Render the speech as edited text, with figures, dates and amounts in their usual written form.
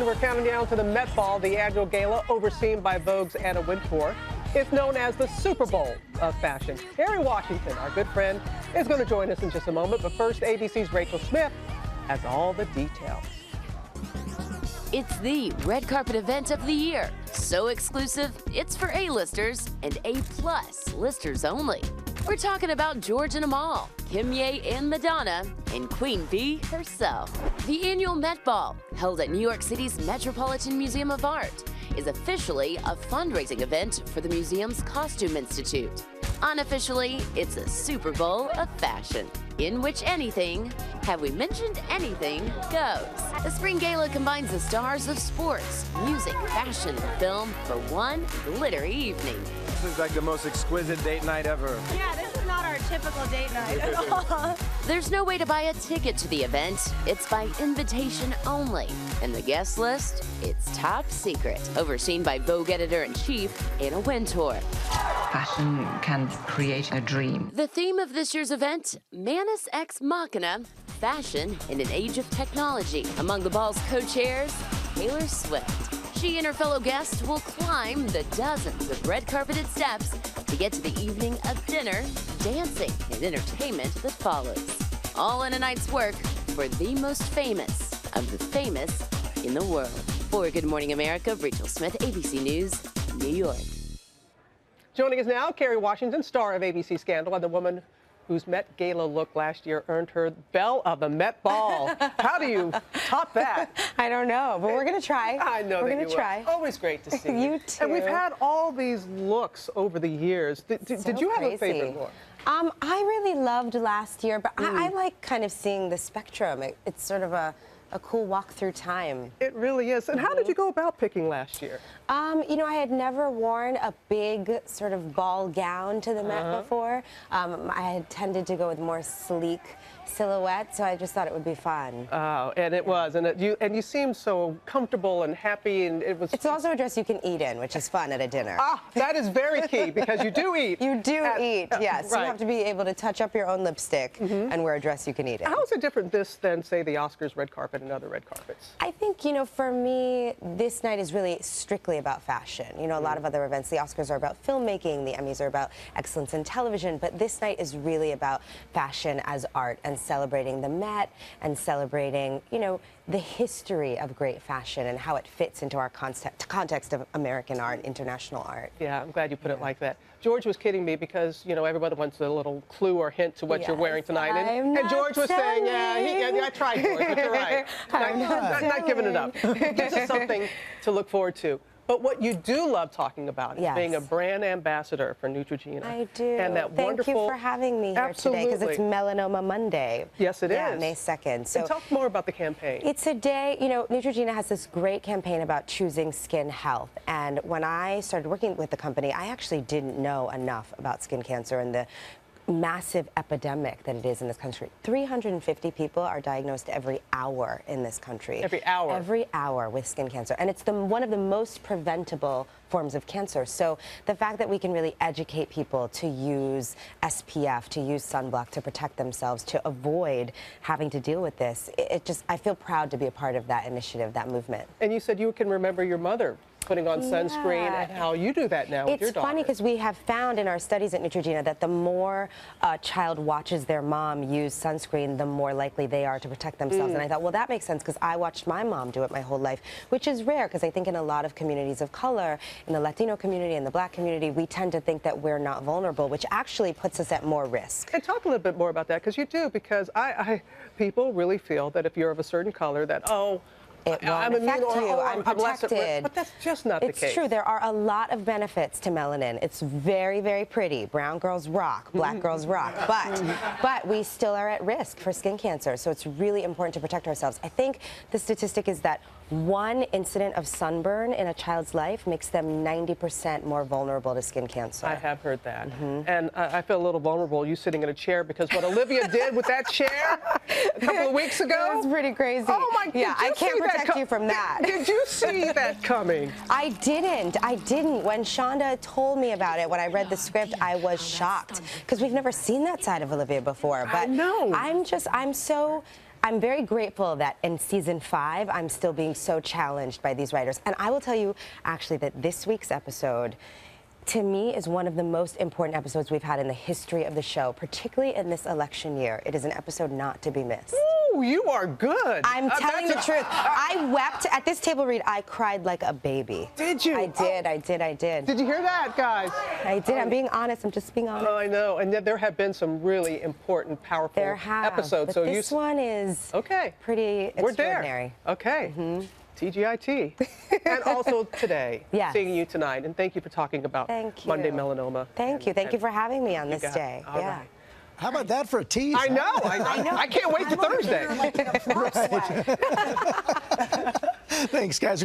we're counting down to the Met Ball, the annual gala overseen by Vogue's Anna Wintour. It's known as the Super Bowl of fashion. Kerry Washington, our good friend, is going to join us in just a moment. But first, ABC's Rachel Smith has all the details. It's the red carpet event of the year. So exclusive, it's for A-listers and A-plus listers only. We're talking about George and Amal, Kim Ye and Madonna, and Queen Bee herself. The annual Met Ball, held at New York City's Metropolitan Museum of Art, is officially a fundraising event for the museum's Costume Institute. Unofficially, it's a Super Bowl of fashion, in which anything, have we mentioned anything, goes. The Spring Gala combines the stars of sports, music, fashion, and film for one glittery evening. This is like the most exquisite date night ever. Yeah, this is not our typical date night at all. There's no way to buy a ticket to the event. It's by invitation only. And the guest list? It's top secret. Overseen by Vogue editor-in-chief, Anna Wintour. Fashion can create a dream. The theme of this year's event, Manus Ex Machina, fashion in an age of technology. Among the ball's co-chairs, Taylor Swift. She and her fellow guests will climb the dozens of red-carpeted steps to get to the evening of dinner, dancing, and entertainment that follows. All in a night's work for the most famous of the famous in the world. For Good Morning America, Rachel Smith, ABC News, New York. Joining us now, Kerry Washington, star of ABC Scandal, and the woman whose Met Gala look last year earned her Belle of the Met Ball. How do you top that? I don't know, but we're going to try. I know we're that going you to try. will. Always great to see you. You too. And we've had all these looks over the years. Did you have a favorite look? I really loved last year, but I like kind of seeing the spectrum. It's sort of a cool walk through time. It really is. And how did you go about picking last year? You know, I had never worn a big sort of ball gown to the Met before. I had tended to go with more sleek silhouette, so I just thought it would be fun. Oh, and it was. And you seemed so comfortable and happy, and it was. It's also a dress you can eat in, which is fun at a dinner. Ah, that is very key, because you do eat. You do eat, yes. Right. You have to be able to touch up your own lipstick and wear a dress you can eat in. How is it different this than, say, the Oscars red carpet and other red carpets? I think, you know, for me, this night is really strictly about fashion. You know, a lot of other events, the Oscars are about filmmaking, the Emmys are about excellence in television, but this night is really about fashion as art and celebrating the Met and celebrating, you know, the history of great fashion and how it fits into our context of American art, international art. Yeah, I'm glad you put it like that. George was kidding me because, you know, everybody wants a little clue or hint to what you're wearing tonight. And George was saying, I tried, George, but you're right. Not giving it up. It gives us something to look forward to. But what you do love talking about is being a brand ambassador for Neutrogena. I do. And that Thank you for having me here today, because it's Melanoma Monday. Yes, it is. is. May 2nd. So and talk more about the campaign. It's a day, you know, Neutrogena has this great campaign about choosing skin health. And when I started working with the company, I actually didn't know enough about skin cancer and the massive epidemic that it is in this country. 350 people are diagnosed every hour in this country. Every hour? Every hour with skin cancer. And it's one of the most preventable forms of cancer. So the fact that we can really educate people to use SPF, to use sunblock, to protect themselves, to avoid having to deal with this, I feel proud to be a part of that initiative, that movement. And you said you can remember your mother putting on sunscreen and how you do that now with your daughter. It's funny because we have found in our studies at Neutrogena that the more a child watches their mom use sunscreen, the more likely they are to protect themselves. And I thought, well, that makes sense, because I watched my mom do it my whole life, which is rare, because I think in a lot of communities of color, in the Latino community, in the Black community, we tend to think that we're not vulnerable, which actually puts us at more risk. And talk a little bit more about that, because you do, because people really feel that if you're of a certain color that, it won't affect you. I'm protected. But that's just not the case. It's true. There are a lot of benefits to melanin. It's very, very pretty. Brown girls rock. Black girls rock. But we still are at risk for skin cancer. So it's really important to protect ourselves. I think the statistic is that one incident of sunburn in a child's life makes them 90% more vulnerable to skin cancer. I have heard that. And I feel a little vulnerable, you sitting in a chair, because what Olivia did with that chair a couple of weeks ago. That was pretty crazy. Oh my God. Yeah, I can't protect you from that. Did you see that coming? I didn't. When Shonda told me about it, when I read the script, I was shocked, because we've never seen that side of Olivia before. But I know. I'm very grateful that in season 5, I'm still being so challenged by these writers. And I will tell you, actually, that this week's episode, to me, is one of the most important episodes we've had in the history of the show, particularly in this election year. It is an episode not to be missed. Ooh, you are good. I'm telling the truth. I wept at this table read. I cried like a baby. Did you? I did. I did. Did you hear that, guys? I did. I'm being honest. I'm just being honest. Oh, I know. And there have been some really important, powerful episodes. But so this one is pretty We're extraordinary. There. Okay. TGIT. And also today, seeing you tonight. And thank you for talking about Monday Melanoma. Thank you. Thank you for having me on this day. All right. How about that for a tease? I know. I can't wait for Thursday. Thanks, guys.